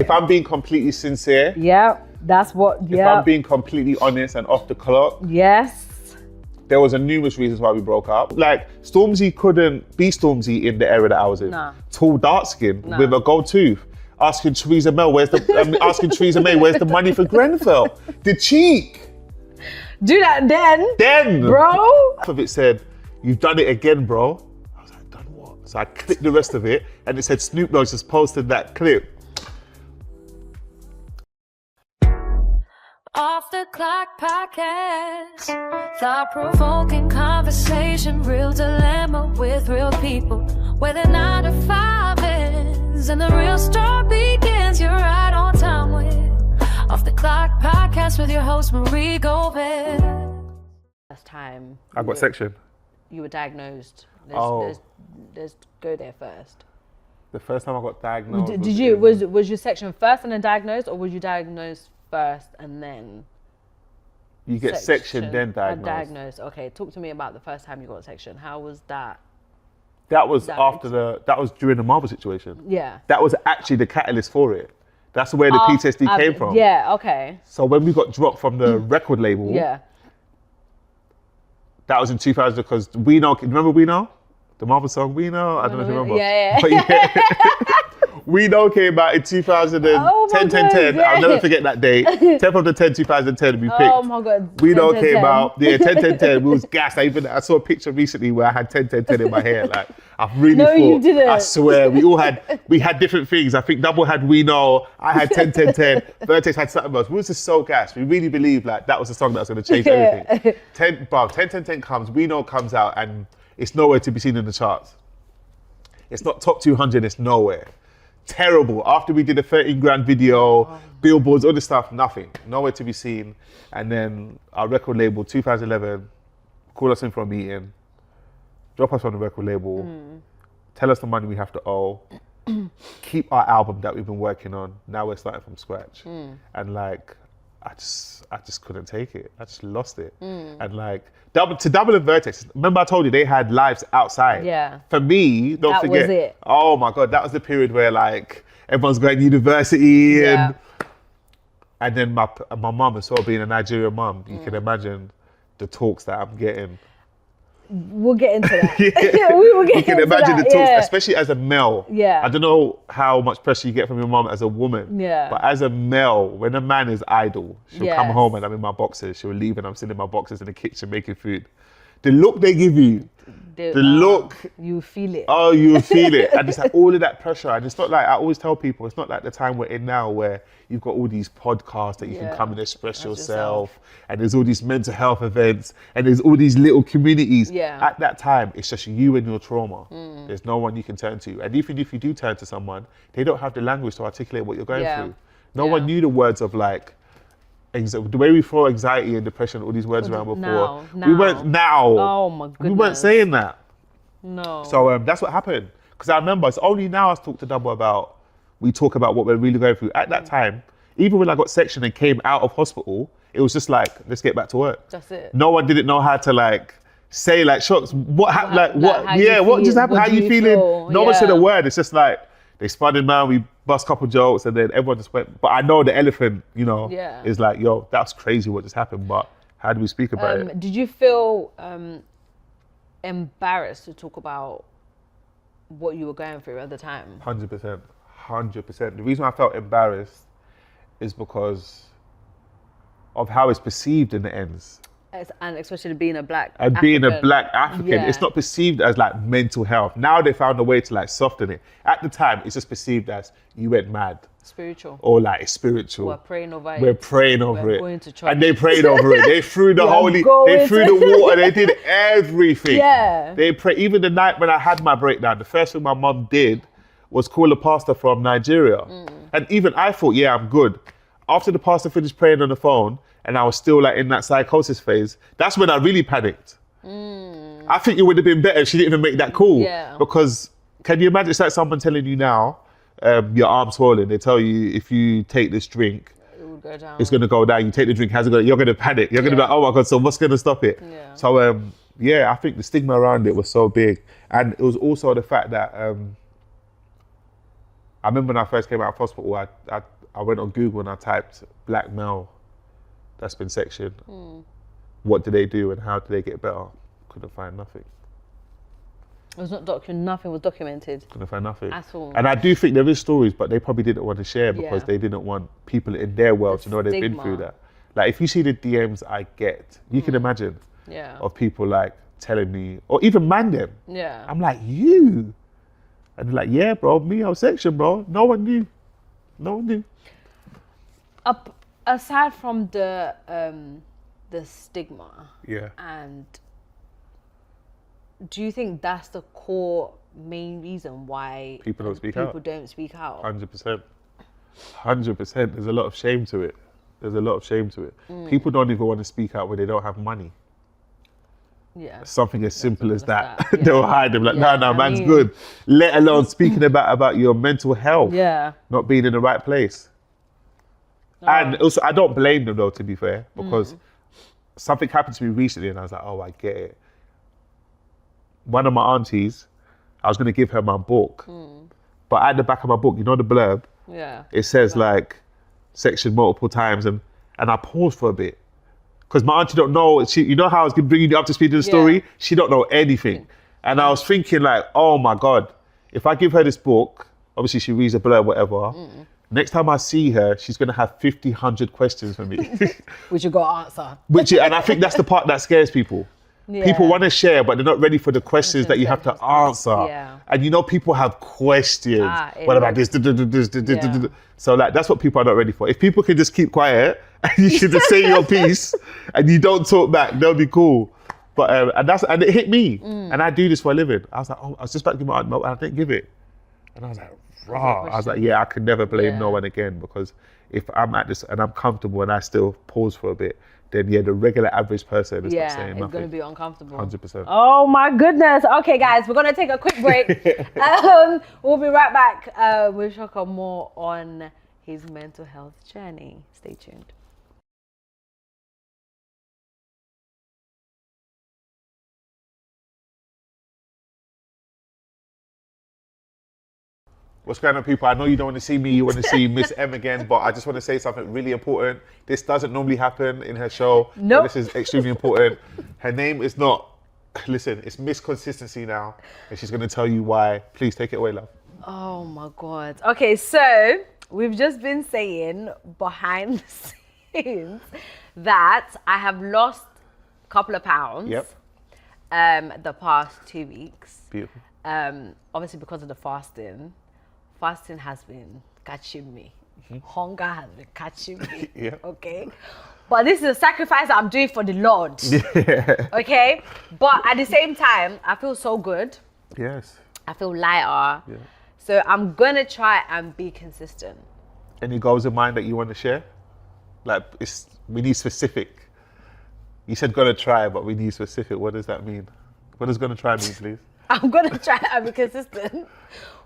If I'm being completely sincere. Yeah, that's what, If I'm being completely honest and off the clock. Yes. There was numerous reasons why we broke up. Like, Stormzy couldn't be Stormzy in the era that I was in. Nah. Tall, dark skin with a gold tooth. Asking Theresa May, where's the money for Grenfell? The cheek. Do that then. Bro. Half of it said, you've done it again, bro. I was like, done what? So I clicked the rest of it and it said Snoop Dogg just posted that clip. Off the Clock Podcast, thought-provoking conversation, real dilemma with real people, where the 9 to 5 ends and the real story begins. You're right on time with Off the Clock Podcast with your host Marie Gomez. Last time I got section. you were diagnosed. Let's go there first. The first time I got diagnosed. Was your section first and then diagnosed, or was you diagnosed first and then you get section then diagnosed? Okay, talk to me about the first time you got section. How was that? That was that was during the Marvel situation. Yeah. That was actually the catalyst for it. That's where the PTSD came from. Yeah, okay. So when we got dropped from the record label, that was in 2000 because We Know, remember We Know? The Marvel song We Know? I don't know if you remember. Yeah. But We Know came out in 2010, 10. I'll never forget that date. 10th of the 10th, 2010, we picked. Oh my God. We Know came out. Yeah, 10. We was gassed. I saw a picture recently where I had 10 in my hair. Like, I really thought. You didn't. I swear, we had different things. I think Double had We Know. I had 10. Vertex had something else. We was just so gassed. We really believed like that was the song that was going to change everything. 10 comes, We Know comes out, and it's nowhere to be seen in the charts. It's not top 200, it's nowhere. Terrible. After we did a 13 grand video, billboards, all this stuff, nothing. Nowhere to be seen. And then our record label, 2011, call us in for a meeting, drop us on the record label, tell us the money we have to owe, keep our album that we've been working on. Now we're starting from scratch. And like, I just couldn't take it. I just lost it. And like, Double and Vertex, remember I told you they had lives outside. Yeah. For me, don't forget. That was it. Oh my God, that was the period where like everyone's going to university and then my mum as well, being a Nigerian mum, you can imagine the talks that I'm getting. We'll get into that. We will get into that. You can imagine the talks, especially as a male. Yeah. I don't know how much pressure you get from your mum as a woman. Yeah. But as a male, when a man is idle, she'll come home and I'm in my boxers. She'll leave and I'm sitting in my boxers in the kitchen making food. The look they give you, the look. You feel it. Oh, you feel it. And it's like all of that pressure. And it's not like, I always tell people, it's not like the time we're in now where you've got all these podcasts that you can come and express yourself. And there's all these mental health events and there's all these little communities. Yeah. At that time, it's just you and your trauma. There's no one you can turn to. And even if you do turn to someone, they don't have the language to articulate what you're going through. No one knew the words of like, the way we throw anxiety and depression, all these words around before. Now. We weren't now. Oh my goodness. We weren't saying that. No. So that's what happened. Because I remember it's only now I talk to Double about, we talk about what we're really going through. At that time, even when I got section and came out of hospital, it was just like, let's get back to work. That's it. No one didn't know how to like say like, Shocks, what happened? Like, what? Yeah, what just happened? How you feeling? No one said a word. It's just like, they spun in, man, we bust a couple jokes and then everyone just went, but I know the elephant, you know, is like, yo, that's crazy what just happened, but how do we speak about it? Did you feel embarrassed to talk about what you were going through at the time? 100%. The reason I felt embarrassed is because of how it's perceived in the ends. And especially being a black and African. being a black African, it's not perceived as like mental health. Now they found a way to like soften it. At the time, it's just perceived as you went mad. Spiritual. Or like spiritual. We're praying over it. We're praying over it. Going to church. And they prayed over it. They threw the they threw the water. They did everything. Yeah. They prayed. Even the night when I had my breakdown, the first thing my mom did was call a pastor from Nigeria. And even I thought, yeah, I'm good. After the pastor finished praying on the phone, and I was still like in that psychosis phase, that's when I really panicked. I think it would have been better if she didn't even make that call. Yeah. Because can you imagine, it's like someone telling you now, your arm's swollen. They tell you if you take this drink, it will go down. It's going to go down. You take the drink, how's it going? You're going to panic. You're going to be like, oh my God, so what's going to stop it? Yeah. So I think the stigma around it was so big. And it was also the fact that I remember when I first came out of hospital, I went on Google and I typed black male that's been sectioned. What do they do and how do they get better? Couldn't find nothing. It was not documented. Nothing was documented. Couldn't find nothing. At all. And I do think there is stories, but they probably didn't want to share because Yeah. they didn't want people in their world to know they've been stigma. through that. Like if you see the DMs I get, you can imagine Yeah. of people like telling me, or even man them. Yeah. I'm like, you? And they're like, yeah, bro, me, I was sectioned, bro. No one knew. No one knew. Aside from the stigma, Yeah. and do you think that's the core main reason why People don't speak out. People don't speak out. 100%. 100%. There's a lot of shame to it. There's a lot of shame to it. People don't even want to speak out when they don't have money. Yeah. Something as simple as that. Yeah. They'll hide them like, Yeah, no, I man's mean- good. Let alone speaking about your mental health. Yeah. Not being in the right place. And also, I don't blame them though, to be fair, because something happened to me recently and I was like, oh, I get it. One of my aunties, I was going to give her my book. But at the back of my book, you know the blurb? Yeah. It says like section multiple times and I paused for a bit. Because my auntie don't know, you know how I was bringing you up to speed in the story? Yeah. She don't know anything. And I was thinking like, oh my God, if I give her this book, obviously she reads the blurb, whatever. Next time I see her, she's going to have 50, 100 questions for me. Which you got to answer. And I think that's the part that scares people. Yeah. People want to share, but they're not ready for the questions that you have to answer. Yeah. And you know, people have questions. What about this? Yeah. So like, that's what people are not ready for. If people can just keep quiet and you should just say your piece and you don't talk back, they'll be cool. But and it hit me. And I do this for a living. I was like, oh, I was just about to give my aunt milk and I didn't give it. And I was like, rah. I was like, yeah, I could never blame no one again, because if I'm at this and I'm comfortable and I still pause for a bit, then yeah, the regular average person is not saying it's nothing. going to be uncomfortable. 100%. Oh my goodness. Okay, guys, we're going to take a quick break. We'll be right back with Shaka more on his mental health journey. Stay tuned. What's going on, people? I know you don't want to see me, you want to see Miss M again, but I just want to say something really important. This doesn't normally happen in her show. Nope. This is extremely important. Her name is not, listen, it's Miss Consistency now, and she's going to tell you why. Please take it away, love. Oh my God. Okay, so we've just been saying behind the scenes that I have lost a couple of pounds Yep. the past 2 weeks. Beautiful. Obviously because of the fasting. Fasting has been catching me. Hunger has been catching me. Yeah. Okay. But this is a sacrifice I'm doing for the Lord. Yeah. Okay. But at the same time, I feel so good. Yes. I feel lighter. Yeah. So I'm gonna try and be consistent. Any goals in mind that you want to share? Like, we need specific. You said gonna try, but we need specific. What does that mean? What does gonna try mean, please? I'm gonna try and be consistent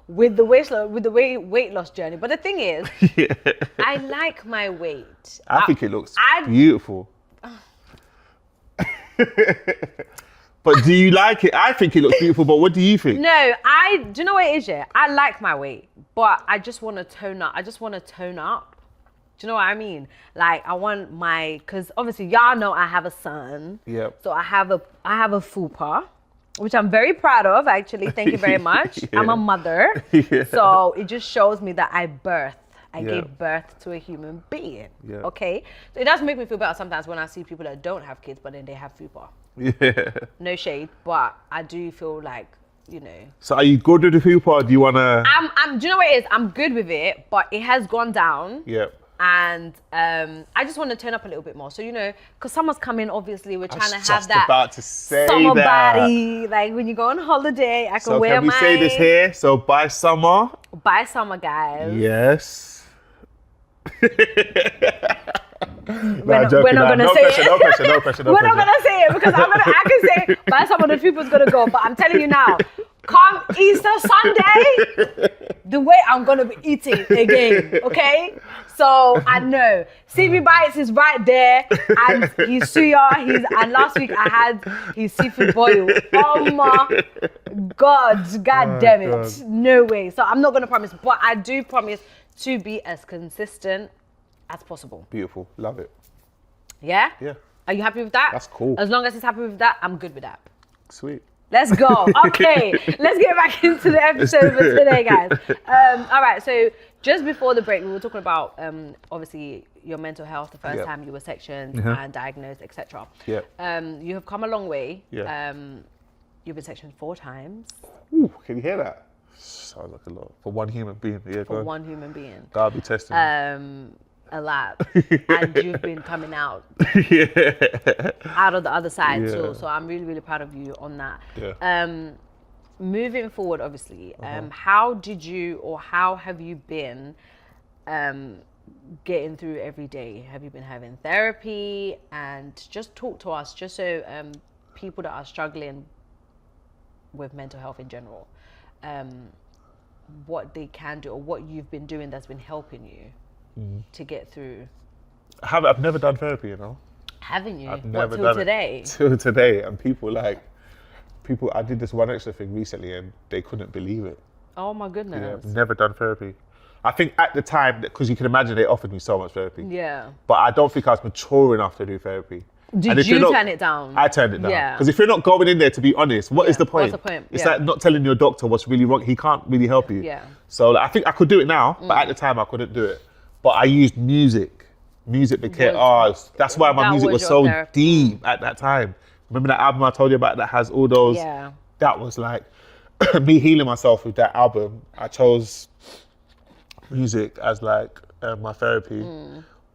with the weight loss journey. But the thing is, Yeah. I like my weight. I think it looks beautiful. But do you like it? I think it looks beautiful, but what do you think? No, do you know what it is, yeah? I like my weight, but I just want to tone up. Do you know what I mean? Like, I want because obviously y'all know I have a son. Yep. So I have a fupa, which I'm very proud of, actually. Thank you very much. Yeah. I'm a mother. Yeah. So it just shows me that I Yeah. gave birth to a human being. Yeah. Okay? So it does make me feel better sometimes when I see people that don't have kids, but then they have fupa. Yeah. No shade, but I do feel like, So are you good with the fupa, or do you want to... do you know what it is? I'm good with it, but it has gone down. Yep. And I just want to turn up a little bit more. So, because summer's coming, obviously, we're trying to have just that about to say summer that. body. Like when you go on holiday, I can So wear can we say this here? So by summer... By summer, guys. Yes. We're not going to say it. No pressure, no pressure. We're not going to say it because I can say by summer the people's going to go. But I'm telling you now, come Easter Sunday, the way I'm gonna be eating again, okay? So I know. CB Bites is right there, and his suya, and last week I had his seafood boil. Oh my God, God damn it. God. No way. So I'm not gonna promise, but I do promise to be as consistent as possible. Beautiful. Love it. Yeah? Yeah. Are you happy with that? That's cool. As long as it's happy with that, I'm good with that. Sweet. Let's go. Okay, let's get back into the episode for today, guys. All right, so just before the break, we were talking about obviously your mental health the first time you were sectioned and diagnosed, etc. Yeah. You have come a long way. Yeah. You've been sectioned 4 times. Ooh, can you hear that? Sounds like a lot for one human being. Yeah, for one human being. God be testing. A lot. And you've been coming out out of the other side. Yeah. So I'm really, really proud of you on that. Yeah. Moving forward, obviously, how did you or how have you been getting through every day? Have you been having therapy? And just talk to us, just so people that are struggling with mental health in general, what they can do or what you've been doing that's been helping you to get through. I've never done therapy, you know. Haven't you? I've What, never till done today? it. Till today, and people, I did this one extra thing recently, and they couldn't believe it. Oh my Yeah, goodness. I've never done therapy. I think at the time, because you can imagine, they offered me so much therapy. Yeah. But I don't think I was mature enough to do therapy. Did if you you're not- turn it down? I turned it down. Yeah. Because if you're not going in there, to be honest, what is the point? What's the point? It's Yeah. like not telling your doctor what's really wrong. He can't really help you. Yeah. So I think I could do it now, but at the time I couldn't do it. But I used music. Music became, that's why my That music was was your so therapy. deep at that time. Remember that album I told you about that has all those? Yeah. That was like me healing myself with that album. I chose music as like my therapy.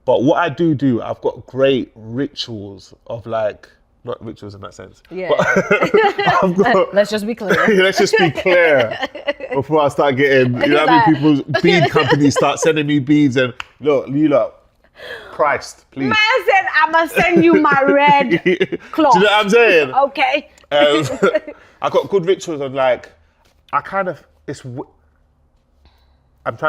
But what I do, I've got great rituals of like, not rituals in that sense. Yeah. But I've got, Let's just be clear. let's just be clear before I start getting, you know what I mean? People's bead companies start sending me beads and look, you lot, Christ, please. Man said, I'm going to send you my red cloth. Do you know what I'm saying? Okay. I got good rituals of like, I'm trying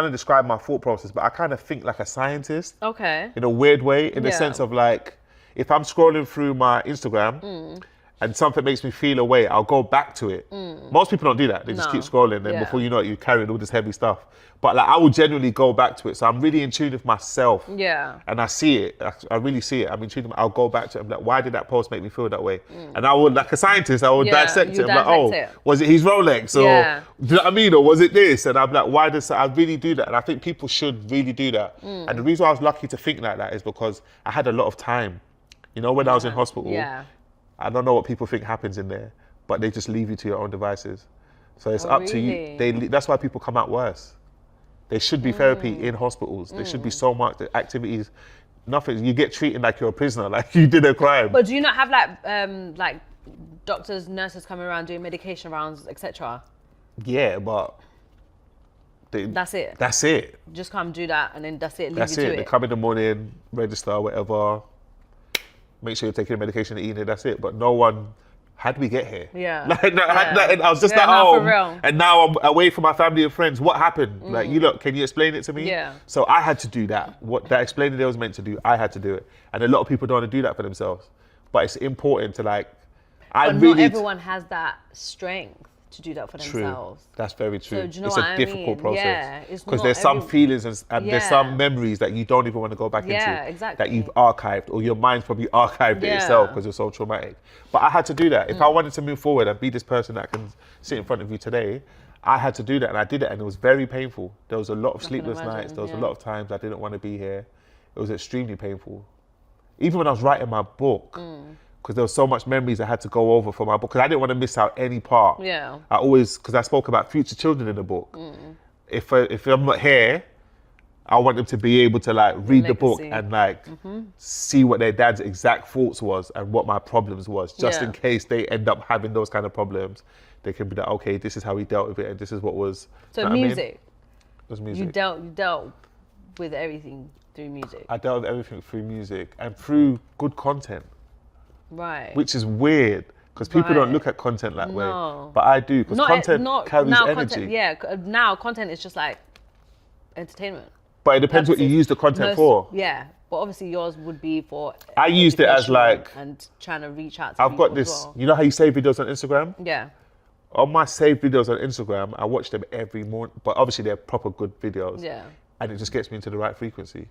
to describe my thought process, but I kind of think like a scientist Okay. in a weird way, in the Yeah. sense of like, if I'm scrolling through my Instagram and something makes me feel a way, I'll go back to it. Most people don't do that. They just No. keep scrolling, and Yeah. before you know it, you're carrying all this heavy stuff. But like, I will genuinely go back to it. So I'm really in tune with myself. Yeah. And I see it. I really see it. I'm in tune with, I'll go back to it. I'm like, why did that post make me feel that way? And I would, like a scientist, I would Yeah, dissect you it. I'm like, oh, dissect it. was it his Rolex? Or, Yeah. do you know what I mean? Or was it this? And I'm like, why does I really do that? And I think people should really do that. And the reason why I was lucky to think like that is because I had a lot of time. You know, when I was in hospital, Yeah. I don't know what people think happens in there, but they just leave you to your own devices. So it's up to you. really? That's why people come out worse. There should be therapy in hospitals. There should be so much activities. Nothing. You get treated like you're a prisoner, like you did a crime. But do you not have like doctors, nurses coming around doing medication rounds, etc.? Yeah, but That's it. That's it. Just come do that and then that's it. Leave That's you to it. They it. come in the morning, register, whatever. Make sure you're taking your medication and eating it. That's it. But no one. How did we get here? Yeah. I was just Yeah, at no, for home, real. and now I'm away from my family and friends. What happened? Like, you look, can you explain it to me? Yeah. So I had to do that. What that explaining they was meant to do, I had to do it. And a lot of people don't want to do that for themselves. But it's important to like, But not everyone has that strength to do that for True. themselves. That's very true. So do you know It's what a I difficult mean? process. Yeah, it's Because not there's some every- feelings and there's Yeah. some memories that you don't even want to go back Yeah, into. exactly. That you've archived, or your mind's probably archived it Yeah. itself because it's so traumatic. But I had to do that. If I wanted to move forward and be this person that can sit in front of you today, I had to do that, and I did it, and it was very painful. There was a lot of sleepless imagine, nights. There was a yeah. lot of times I didn't want to be here. It was extremely painful. Even when I was writing my book, because there was so much memories I had to go over for my book, because I didn't want to miss out any part. Yeah. I always, because I spoke about future children in the book. If I'm not here, I want them to be able to like read the book Legacy. and like see what their dad's exact thoughts was and what my problems was, just Yeah. in case they end up having those kind of problems. They can be like, okay, this is how he dealt with it, and this is what was. So you know what I mean? music. It was music. You dealt with everything through music. I dealt with everything through music and through good content, Right. which is weird Because people don't Right. look at content that way. No. But I do, because content carries now energy. content, yeah, now content is just like entertainment. But it depends what you use the content for. Yeah, but obviously yours would be for. I used it as education like, and trying to reach out to I've people got as this, well. you know how you save videos on Instagram? Yeah. On my saved videos on Instagram, I watch them every morning, but obviously they're proper good videos. Yeah. And it just gets me into the right frequency.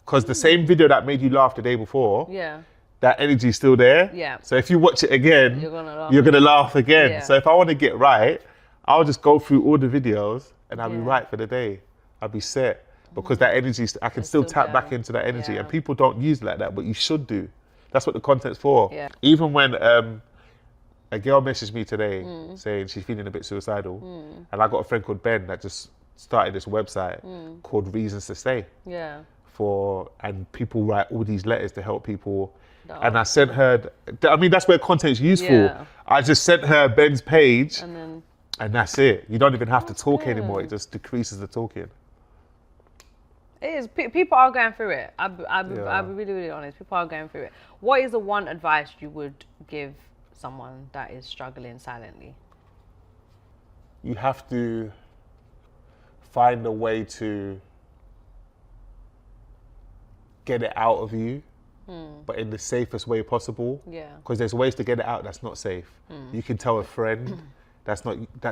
Because the same video that made you laugh the day before, Yeah. that energy's still there. Yeah. So if you watch it again, You're gonna laugh again. Yeah. So if I want to get right, I'll just go through all the videos and I'll be Yeah. right for the day. I'll be set. Because that energy, I can still still tap back there. into that energy. Yeah. And people don't use it like that, but you should do. That's what the content's for. Yeah. Even when a girl messaged me today saying she's feeling a bit suicidal, and I got a friend called Ben that just started this website called Reasons to Stay. Yeah. And people write all these letters to help people. No. And I sent her, I mean, that's where content's useful. Yeah. I just sent her Ben's page And then. and that's it. You don't even have to talk anymore. It just decreases the talking. It is. People are going through it. I'll be Yeah. really, really honest. People are going through it. What is the one advice you would give someone that is struggling silently? You have to find a way to get it out of you, but in the safest way possible. Yeah. Because there's ways to get it out that's not safe. You can tell a friend that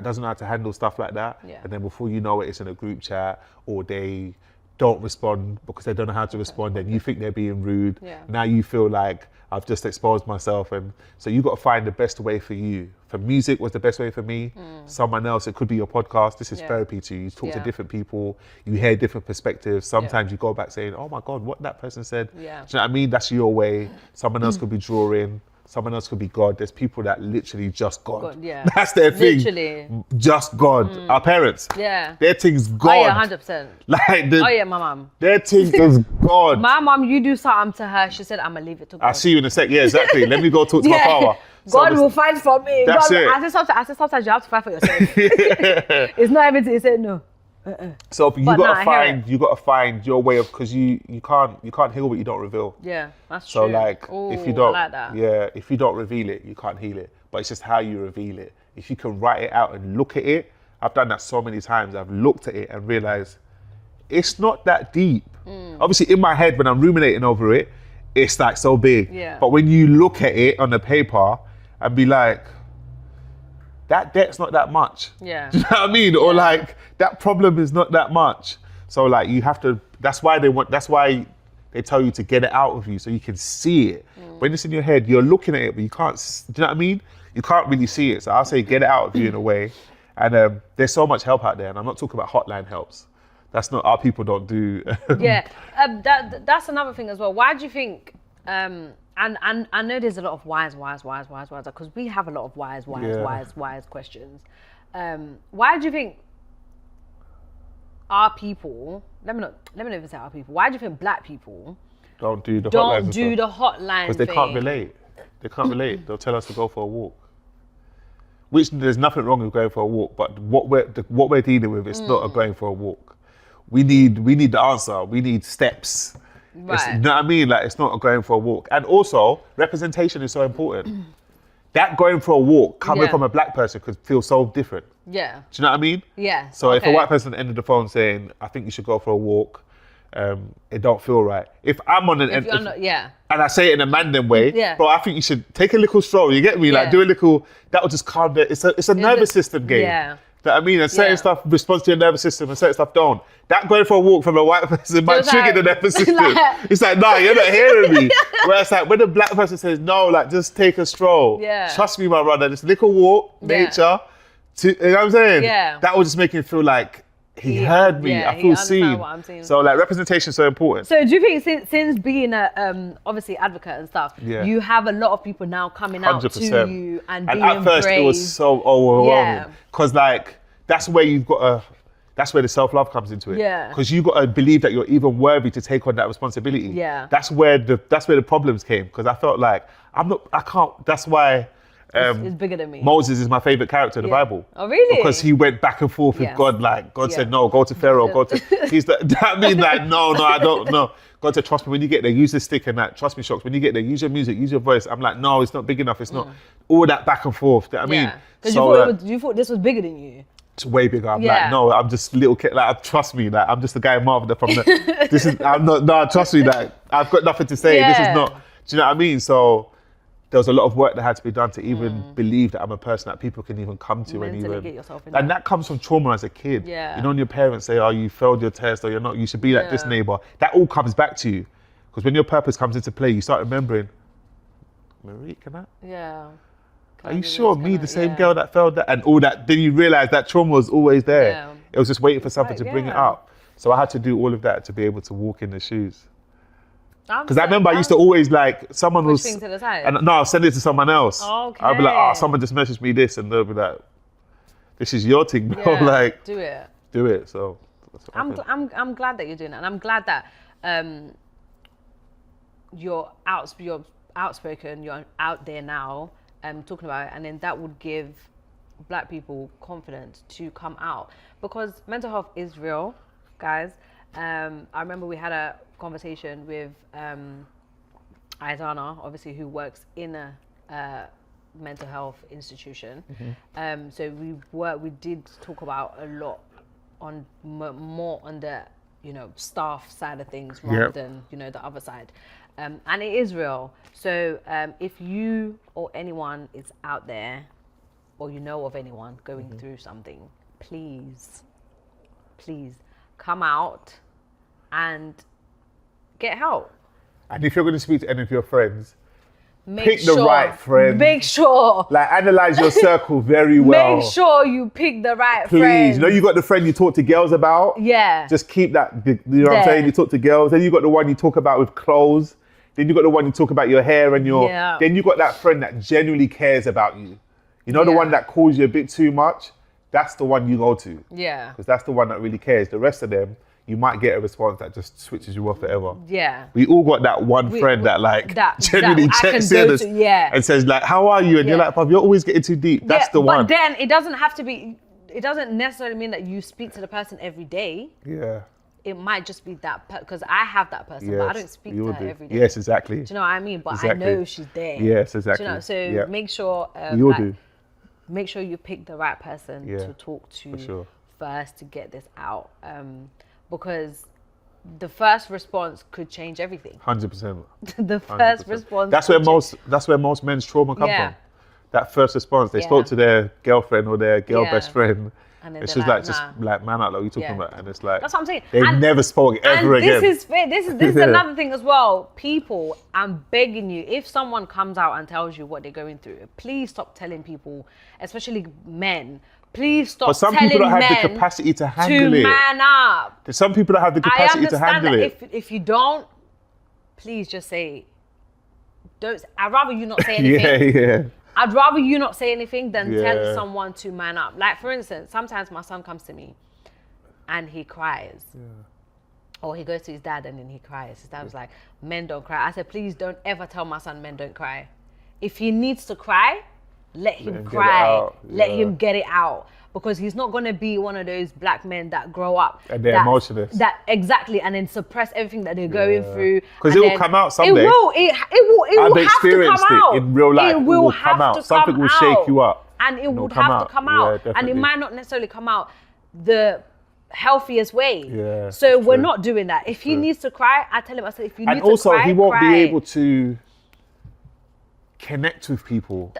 doesn't know how to handle stuff like that, Yeah. and then before you know it, it's in a group chat, or they don't respond because they don't know how to respond, and you think they're being rude. Yeah. Now you feel like I've just exposed myself, and so you got to find the best way for you. For music was the best way for me. Someone else, it could be your podcast. This is Yeah. therapy to you. You talk to Yeah. different people, you hear different perspectives. Sometimes you go back saying, oh my God, what that person said. Yeah. Do you know what I mean? That's your way. Someone else could be drawing. Someone else could be God. There's people that literally just God. God, yeah. That's their thing. Literally. Just God. Our parents. Yeah. Their thing's God. Oh yeah, 100%. Like Oh yeah, my mum. their thing is God. My mum, you do something to her, she said, I'ma leave it to God. I'll see you in a sec. Yeah, exactly. Let me go talk to my Yeah. father. God So will fight for me. That's God, it. I said sometimes you have to fight for yourself. It's not everything. He said no. So you But gotta nah, I hear you gotta find your way of, because you can't heal what you don't reveal. Yeah, that's So true. like Ooh, if you don't I like that. yeah, if you don't reveal it, you can't heal it. But it's just how you reveal it. If you can write it out and look at it, I've done that so many times. I've looked at it and realized it's not that deep. Obviously in my head when I'm ruminating over it, it's like so big. Yeah. But when you look at it on the paper and be like, that debt's not that much. Yeah. Do you know what I mean? Or like that problem is not that much. So like you have to, that's why they tell you to get it out of you so you can see it. When it's in your head, you're looking at it, but you can't, do you know what I mean? You can't really see it. So I'll say get it out of you in a way. And there's so much help out there. And I'm not talking about hotline helps. That's not, our people don't do. Yeah, that's another thing as well. Why do you think, and I know there's a lot of whys, because we have a lot of whys questions. Why do you think our people, let me not even say our people, why do you think black people don't do the don't hotlines do the hotline because they can't relate. They can't relate. They'll tell us to go for a walk. Which there's nothing wrong with going for a walk, but what we're dealing with is not a going for a walk. We need the answer. We need steps. Right. You know what I mean? Like it's not a going for a walk. And also representation is so important. That going for a walk coming Yeah. from a black person could feel so different. Yeah. Do you know what I mean? Yeah. So if a okay. white person ended the phone saying, I think you should go for a walk, it don't feel right. If I'm on an If you're not, yeah. and I say it in a Mandan way, Yeah. bro, I think you should take a little stroll, you get me? Like Yeah. do a little, that will just calm down. It's a nervous system game. Yeah. Do you know what I mean? And certain Yeah. stuff responds to your nervous system and certain stuff don't. That going for a walk from a white person might It's trigger like- the nervous system. like- It's like, nah, you're not hearing me. Whereas like when a black person says, no, like just take a stroll. Yeah. Trust me, my brother, just little walk, Yeah. nature. You know what I'm saying? Yeah. That will just make him feel like he heard me. yeah, I he feel understand seen. what I'm saying. So like representation is so important. So do you think since being a obviously advocate and stuff, Yeah. you have a lot of people now coming out to 100%. you and And being at first brave? it was so overwhelming. Yeah. Because like that's where that's where the self-love comes into it. Yeah. Because you got to believe that you're even worthy to take on that responsibility. Yeah. That's where the problems came. Because I felt like I can't. That's why It's bigger than me. Moses is my favorite character in the Bible. Oh, really? Because he went back and forth with Yes. God. Like God said, no, go to Pharaoh. Go to. He's that means like no, I don't know. God said, trust me when you get there, use the stick and that. Trust me, Shocks. When you get there, use your music, use your voice. I'm like, no, it's not big enough. It's not all that back and forth. I mean, because so you thought this was bigger than you. it's way bigger. I'm like, no, I'm just little kid. Like, trust me, like I'm just the guy in Marvel from the. This is I'm not. No, trust me, like I've got nothing to say. This is not. Do you know what I mean? So there was a lot of work that had to be done to even believe that I'm a person that people can even come to Mentally and even. get yourself in And that comes from trauma as a kid. Yeah. You know, when your parents say, "Oh, you failed your test," or "You're not. You should be like this neighbor." That all comes back to you, because when your purpose comes into play, you start remembering. Marie, can I? Yeah. Are you sure me, the same girl that failed that, and all that? Then you realize that trauma was always there. Yeah. It was just waiting for something right, to bring it yeah. up. So I had to do all of that to be able to walk in the shoes. I'm Because I remember I used to always like someone push was, things to the side. and no, I'll send it to someone else. Okay. I'll be like, oh, someone just messaged me this, and they'll be like, this is your thing, bro. Yeah, Like, do it. do it. So that's what I'm happened. I'm glad that you're doing that, and I'm glad that you're outspoken, you're out there now, talking about it, and then that would give Black people confidence to come out, because mental health is real, guys. I remember we had a conversation with Aizana, obviously, who works in a mental health institution. So we did talk about a lot on more on the staff side of things rather than the other side, and it is real. So if you or anyone is out there, or you know of anyone going through something, please come out and get help. And if you're going to speak to any of your friends, Make the right friend. Make sure. Like, analyze your circle very well. Make sure you pick the right Please. friend. You know, you got the friend you talk to girls about. Yeah. Just keep that, you know what I'm saying? You talk to girls. Then you got the one you talk about with clothes. Then you got the one you talk about your hair and your. Yeah. Then you got that friend that genuinely cares about you. You know, the one that calls you a bit too much? That's the one you go to. Yeah. Because that's the one that really cares. The rest of them, you might get a response that just switches you off forever. Yeah. We all got that one friend that genuinely checks in and says like, how are you? And you're like, Bob, you're always getting too deep. That's the one. But then it doesn't have to be, it doesn't necessarily mean that you speak to the person every day. Yeah. It might just be that, because I have that person, but I don't speak to her every day. Yes, exactly. Do you know what I mean? But I know she's there. Yes, exactly. Do you know? So make sure we all do. Make sure you pick the right person to talk to first to get this out, because the first response could change everything. 100%. The first response. That's where most men's trauma come from. That first response, they spoke to their girlfriend or their girl best friend. And it's just like man out, like you talking about, and it's like that's what I'm saying. They never spoke ever again. This is another thing as well. People, I'm begging you, if someone comes out and tells you what they're going through, please stop telling people, especially men. Please stop. But some people don't have the capacity to handle it. Man up. There's some people don't have the capacity to handle it. If you don't, please just say. Don't. I'd rather you not say anything. Yeah. I'd rather you not say anything than tell someone to man up. Like, for instance, sometimes my son comes to me and he cries. Or he goes to his dad and then he cries. His dad was like, men don't cry. I said, please don't ever tell my son men don't cry. If he needs to cry, let him cry. Let him get it out. Because he's not going to be one of those black men that grow up. And they're emotionless. Exactly. And then suppress everything that they're going through. Because it will come out someday. It will have to come out. In real life. It will come out. Something will shake you up. And it would have to come out. And it might not necessarily come out the healthiest way. So we're not doing that. If he needs to cry, I tell him, I said, if you need to cry, And also, he won't be able to connect with people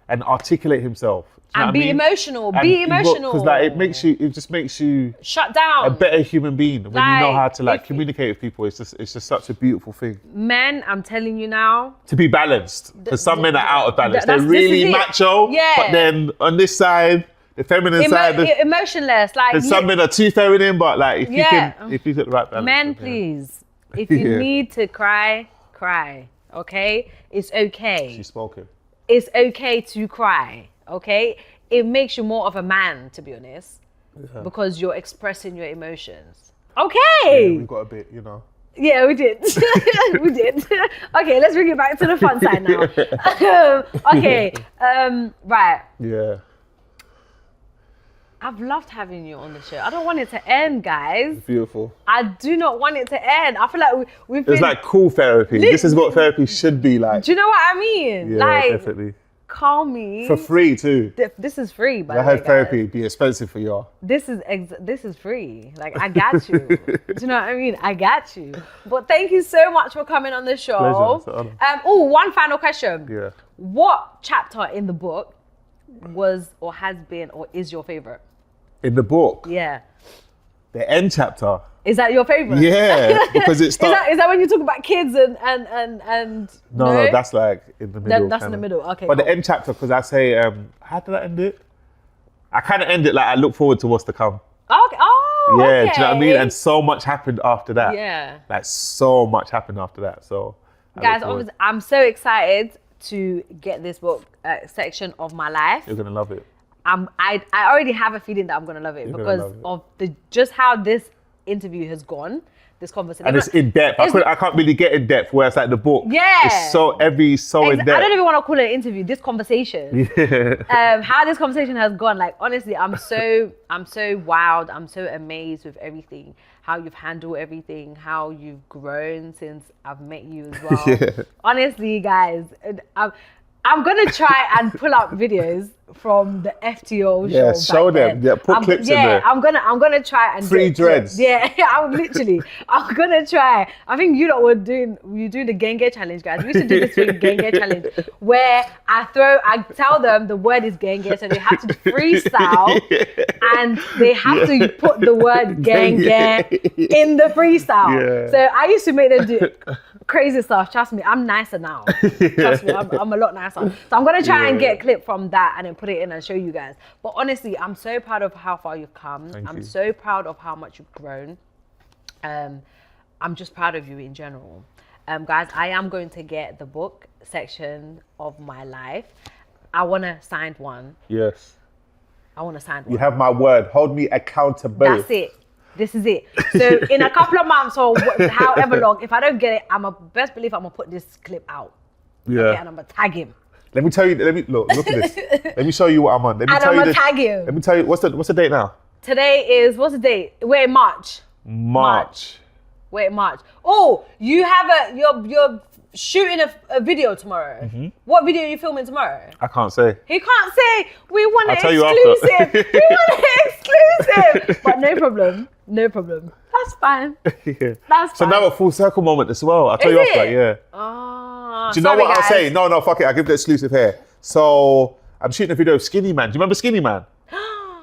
and articulate himself. And be emotional. Be emotional. Because like it just makes you shut down. A better human being when you know how to communicate with people. It's just such a beautiful thing. Men, I'm telling you now. To be balanced. Because some men are out of balance. They're really macho. But then on this side, the feminine side, emotionless. Like, and some men are too feminine. But like if you get the right balance. Men, please, if you need to cry, cry. Okay, it's okay. She's spoken. It's okay to cry. Okay, it makes you more of a man, to be honest, because you're expressing your emotions. Okay. Yeah, we've got a bit, Yeah, we did. We did. Okay, let's bring it back to the fun side now. Okay, right. Yeah. I've loved having you on the show. I don't want it to end, guys. Beautiful. I do not want it to end. I feel like we've been... It's like cool therapy. This is what therapy should be like. Do you know what I mean? Yeah, like, definitely. Call me. For free too. This is free, by the I way, heard guys. therapy be expensive for y'all. This is free. Like, I got you. Do you know what I mean? I got you. But thank you so much for coming on the show. Pleasure. It's an honor. Oh, one final question. Yeah. What chapter in the book was or has been or is your favorite? In the book, Yeah. the end chapter. Is that your favorite? Yeah, because it starts. Is that when you talk about kids and No, that's like in the middle. That's in kinda. the middle. Okay. But cool. the end chapter, because I say, how did I end it? I kind of end it like I look forward to what's to come. Okay. Oh. Yeah, okay. do you know what I mean? And so much happened after that. Yeah. Like so much happened after that. So, I Guys, look forward. obviously, I'm so excited to get this book section of my life. You're gonna love it. I already have a feeling that I'm gonna love it You're gonna because love it. of just how this interview has gone, this conversation. And it's in depth. I can't really get in depth. Whereas like the book, Yeah. it's so in depth. I don't even want to call it an interview. This conversation, Yeah. how this conversation has gone. Like honestly, I'm so wowed. I'm so amazed with everything. How you've handled everything. How you've grown since I've met you as well. Yeah. Honestly, guys, I'm gonna try and pull up videos from the FTO show. Yeah, show back them. then. Yeah, put clips in yeah, there. I'm gonna try and Free get dreads. clips. Yeah, I'm gonna try. I think you lot were doing the Genge challenge, guys. We should do this thing, Genge challenge, where I tell them the word is Genge, so they have to freestyle, and they have to put the word Genge in the freestyle. Yeah. So I used to make them do crazy stuff. Trust me, I'm nicer now. Trust me, I'm a lot nicer. So I'm gonna try and get a clip from that and then put it in and show you guys. But honestly, I'm so proud of how far you've come. Thank I'm you. so proud of how much you've grown. I'm just proud of you in general. Guys, I am going to get the book section of my life. I want a signed one. Yes. I want a signed You one. have my word. Hold me accountable. That's it. This is it. So in a couple of months or however long, if I don't get it, I'm a best believe I'm gonna put this clip out. Yeah. Okay, and I'm gonna tag him. Let me tell you. Look at this. Let me show you what I'm on. Let me And tell I'm you gonna this. tag him. Let me tell you what's the date now? Today is, what's the date? We're in March. March. We're in March. Oh, you have you're shooting a video tomorrow. Mm-hmm. What video are you filming tomorrow? I can't say. He can't say, we want I'll it tell you exclusive. after. We want it exclusive. But no problem. No problem. That's fine. Yeah. That's So fine. now a full circle moment as well. I'll tell Is you after. it? Yeah. Oh, Do you know sorry, what I'll guys. say? No, fuck it. I'll give the exclusive here. So I'm shooting a video of Skinny Man. Do you remember Skinny Man?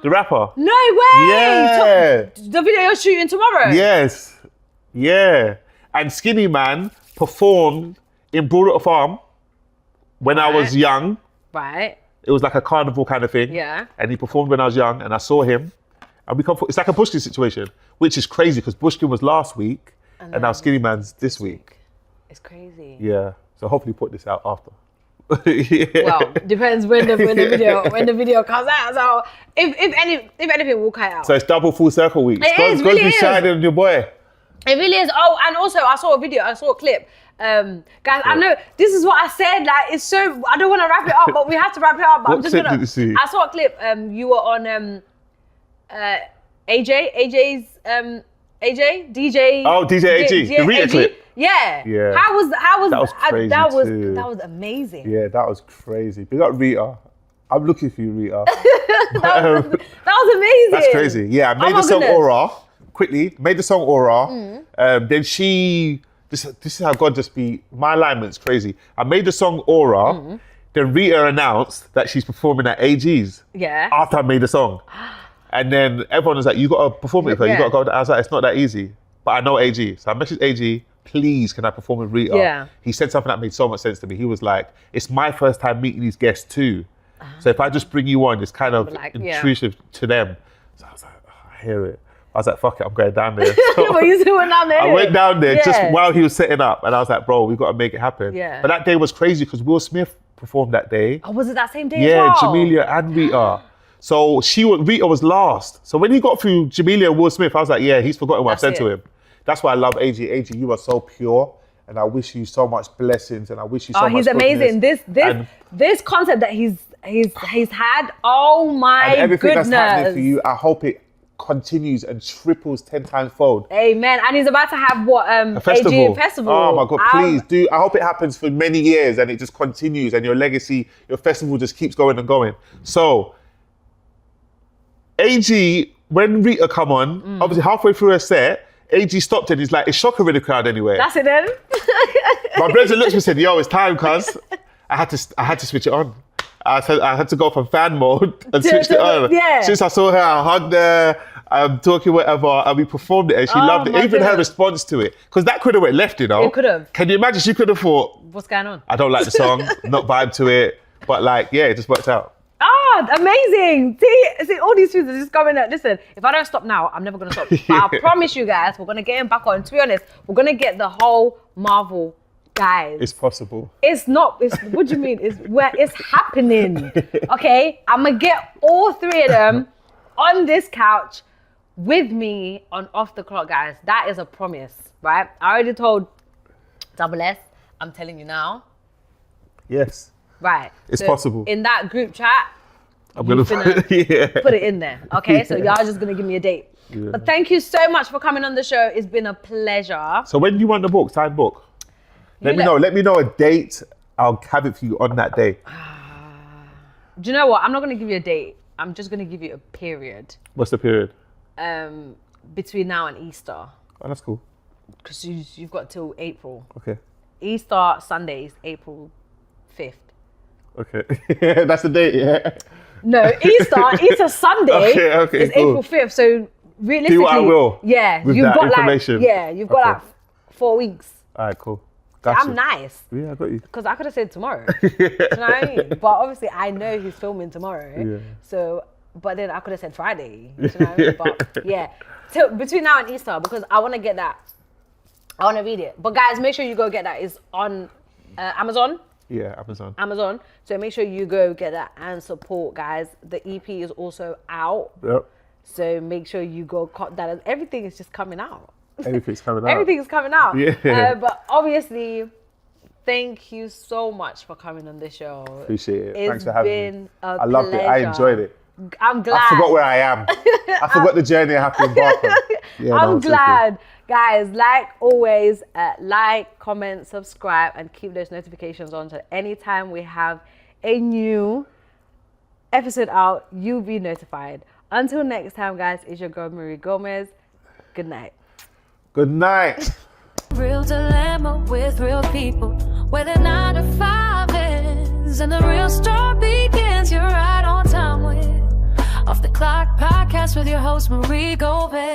The rapper? No way. Yeah. The video you're shooting tomorrow? Yes. Yeah. And Skinny Man performed in Broadwater Farm when I was Right. young. Right. It was like a carnival kind of thing. Yeah. And he performed when I was young, and I saw him. And it's like a Bushkin situation, which is crazy because Bushkin was last week, and now Skinny Man's this week. It's crazy. Yeah. So hopefully put this out after. Yeah. Well, depends when the video comes out. So if anything, we'll cut it out. So it's double full circle week. It is, Go really be is. shining on your boy. It really is. Oh, and also I saw a clip. Guys, I know this is what I said. Like, it's so, I don't want to wrap it up, but we have to wrap it up. But What I'm just clip gonna. did you see? I saw a clip. You were on AJ's DJ. Oh, DJ AG, the Rita AG. clip. Yeah. Yeah. How was That was crazy that was too. that was amazing. Yeah, that was crazy. Big up Rita. I'm looking for you, Rita. That was amazing. That's crazy. Yeah, I made my the song goodness. Aura quickly. Made the song Aura. Then this is how God just be. My alignment's crazy. I made the song Aura. Then Rita announced that she's performing at AG's. Yeah. After I made the song. And then everyone was like, you got to perform it with her. You Yeah. got to go. I was like, it's not that easy. But I know AG. So I messaged AG, please, can I perform with Rita? Yeah. He said something that made so much sense to me. He was like, it's my first time meeting these guests too. So if I just bring you on, it's kind of Like, yeah. intrusive to them. So I was like, oh, I hear it. I was like, fuck it, I'm going down there. So But you still went down there. I went down there just Yeah. while he was setting up. And I was like, bro, we've got to make it happen. Yeah. But that day was crazy because Will Smith performed that day. Oh, was it that same day Yeah, as well? Jamelia and Rita. So Rita was last. So when he got through Jamelia and Will Smith, I was like, yeah, he's forgotten what I That's said to it. him. That's why I love AG. AG, you are so pure, and I wish you so much blessings, and I wish you so much he's amazing. goodness. This concept that he's had, oh my And everything goodness. that's happening for you, I hope it continues and triples 10 times fold. Amen. And he's about to have what? A festival. AG festival. Oh my God, please do. I hope it happens for many years and it just continues and your legacy, your festival just keeps going and going. So, AG, when Rita come on, obviously halfway through her set, AG stopped and he's like, it's shocker in the crowd anyway. That's it then. My brother looked at me and said, yo, it's time, cuz. I had to switch it on. I had to go from fan mode and switch it on. Yeah. Since I saw her, I hugged her, talking whatever, and we performed it and she loved it. Even her response to it. Because that could have went left, you know? It could have. Can you imagine? She could have thought, what's going on? I don't like the song, not vibe to it. But like, yeah, it just worked out. Oh, amazing. See, all these things are just coming out. Listen, if I don't stop now, I'm never going to stop. But I promise you guys, we're going to get him back on. To be honest, we're going to get the whole Marvel guys. It's possible. It's not. What do you mean? It's happening. Okay, I'm gonna get all three of them on this couch with me on Off the Clock, guys. That is a promise, right? I already told Double S. I'm telling you now. Yes. Right. It's possible. In that group chat, I'm gonna put it in there. Okay, so y'all just gonna give me a date. Yeah. But thank you so much for coming on the show. It's been a pleasure. So when do you want the book? Signed book? Let me know. Let me know a date. I'll have it for you on that day. Do you know what? I'm not going to give you a date. I'm just going to give you a period. What's the period? Between now and Easter. Oh, that's cool. Because you've got till April. Okay. Easter Sunday is April 5th. Okay. That's the date, yeah? No, Easter Sunday is cool. April 5th. So realistically, do what I will. Yeah, with that information. You've got like 4 weeks. All right, cool. I'm nice. Yeah, I got you. Because I could have said tomorrow. Do you know what I mean? But obviously, I know he's filming tomorrow. Yeah. So, but then I could have said Friday. Do you know what I mean? But yeah, so between now and Easter, because I want to get that. I want to read it. But guys, make sure you go get that. It's on Amazon. Yeah, Amazon. Amazon. So make sure you go get that and support, guys. The EP is also out. Yep. So make sure you go cop that. Everything is just coming out. Everything's coming out. Everything's coming out. Yeah. But obviously, thank you so much for coming on the show. Appreciate it. It's Thanks for having me. I loved it. I enjoyed it. I'm glad. I forgot where I am. I forgot the journey I have to embark on. Yeah, I'm glad. Guys, like always, like, comment, subscribe, and keep those notifications on so anytime we have a new episode out, you'll be notified. Until next time, guys, it's your girl, Marie Gomez. Good night. Good night. Real dilemma with real people, where the 9 to 5 ends and the real story begins. You're right on time with Off the Clock podcast with your host Marie Gomez.